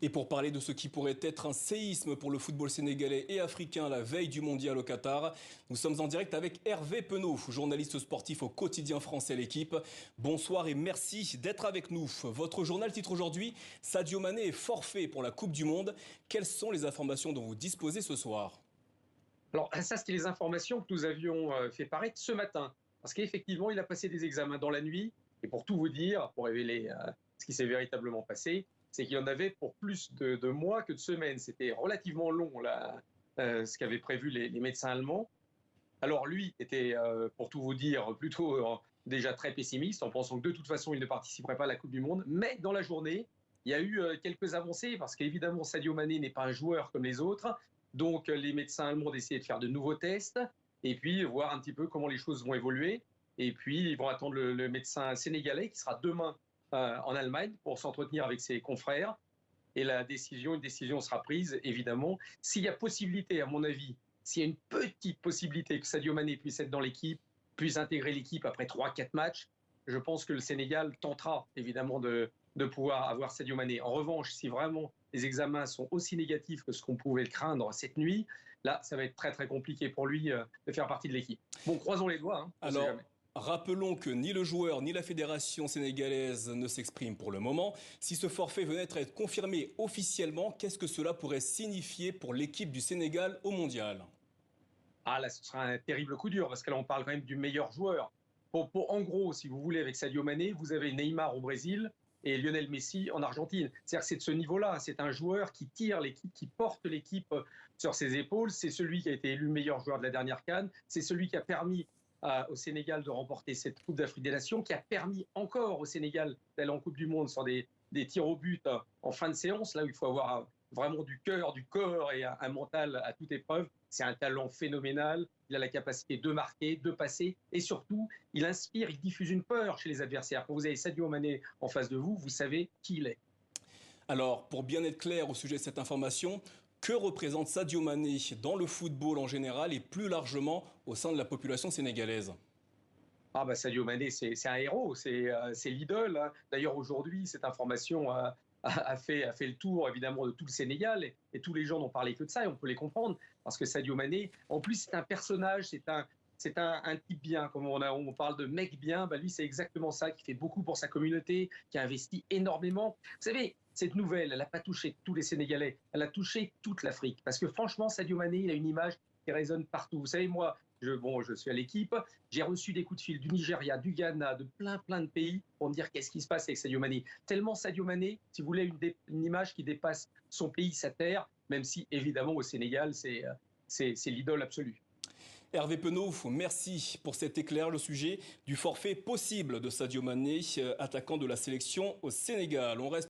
Et pour parler de ce qui pourrait être un séisme pour le football sénégalais et africain la veille du mondial au Qatar, nous sommes en direct avec Hervé Penaud, journaliste sportif au quotidien français L'Équipe. Bonsoir et merci d'être avec nous. Votre journal titre aujourd'hui « Sadio Mané est forfait pour la Coupe du Monde ». Quelles sont les informations dont vous disposez ce soir ? Alors ça, c'était les informations que nous avions fait paraître ce matin. Parce qu'effectivement, il a passé des examens dans la nuit. Et pour tout vous dire, pour révéler ce qui s'est véritablement passé, c'est qu'il en avait pour plus de mois que de semaines. C'était relativement long, là, ce qu'avaient prévu les médecins allemands. Alors lui était, pour tout vous dire, plutôt déjà très pessimiste, en pensant que de toute façon, il ne participerait pas à la Coupe du Monde. Mais dans la journée, il y a eu quelques avancées, parce qu'évidemment, Sadio Mané n'est pas un joueur comme les autres. Donc les médecins allemands ont décidé de faire de nouveaux tests, et puis voir un petit peu comment les choses vont évoluer. Et puis ils vont attendre le médecin sénégalais, qui sera demain en Allemagne, pour s'entretenir avec ses confrères. Et une décision sera prise, évidemment. S'il y a possibilité, à mon avis, s'il y a une petite possibilité que Sadio Mané puisse être dans l'équipe, puisse intégrer l'équipe après 3-4 matchs, je pense que le Sénégal tentera, évidemment, de pouvoir avoir Sadio Mané. En revanche, si vraiment les examens sont aussi négatifs que ce qu'on pouvait le craindre cette nuit, là, ça va être très, très compliqué pour lui de faire partie de l'équipe. Bon, croisons les doigts, hein, on sait jamais. Rappelons que ni le joueur ni la fédération sénégalaise ne s'expriment pour le moment. Si ce forfait venait à être confirmé officiellement, qu'est-ce que cela pourrait signifier pour l'équipe du Sénégal au mondial ? Ah là, ce sera un terrible coup dur, parce que là, on parle quand même du meilleur joueur. En gros, si vous voulez, avec Sadio Mané, vous avez Neymar au Brésil et Lionel Messi en Argentine. C'est-à-dire que c'est de ce niveau-là. C'est un joueur qui tire l'équipe, qui porte l'équipe sur ses épaules. C'est celui qui a été élu meilleur joueur de la dernière CAN. C'est celui qui a permis au Sénégal de remporter cette Coupe d'Afrique des Nations, qui a permis encore au Sénégal d'aller en Coupe du Monde sur des tirs au but en fin de séance, là où il faut avoir vraiment du cœur, du corps et un mental à toute épreuve. C'est un talent phénoménal. Il a la capacité de marquer, de passer, et surtout, il inspire, il diffuse une peur chez les adversaires. Quand vous avez Sadio Mané en face de vous, vous savez qui il est. Alors, pour bien être clair au sujet de cette information, que représente Sadio Mané dans le football en général et plus largement au sein de la population sénégalaise ? Ah bah Sadio Mané, c'est un héros, c'est l'idole, hein. D'ailleurs, aujourd'hui, cette information a fait le tour, évidemment, de tout le Sénégal, et tous les gens n'ont parlé que de ça, et on peut les comprendre, parce que Sadio Mané, en plus, c'est un personnage, c'est un type bien, comme on parle de mec bien, bah lui, c'est exactement ça, qui fait beaucoup pour sa communauté, qui a investi énormément. Vous savez, cette nouvelle, elle n'a pas touché tous les Sénégalais, elle a touché toute l'Afrique, parce que franchement, Sadio Mané, il a une image qui résonne partout. Vous savez, moi, je suis à l'équipe, j'ai reçu des coups de fil du Nigeria, du Ghana, de plein de pays pour me dire qu'est-ce qui se passe avec Sadio Mané. Tellement Sadio Mané, si vous voulez, une image qui dépasse son pays, sa terre, même si évidemment au Sénégal, c'est l'idole absolue. Hervé Penaud, merci pour cet éclairage au sujet du forfait possible de Sadio Mané, attaquant de la sélection au Sénégal. On reste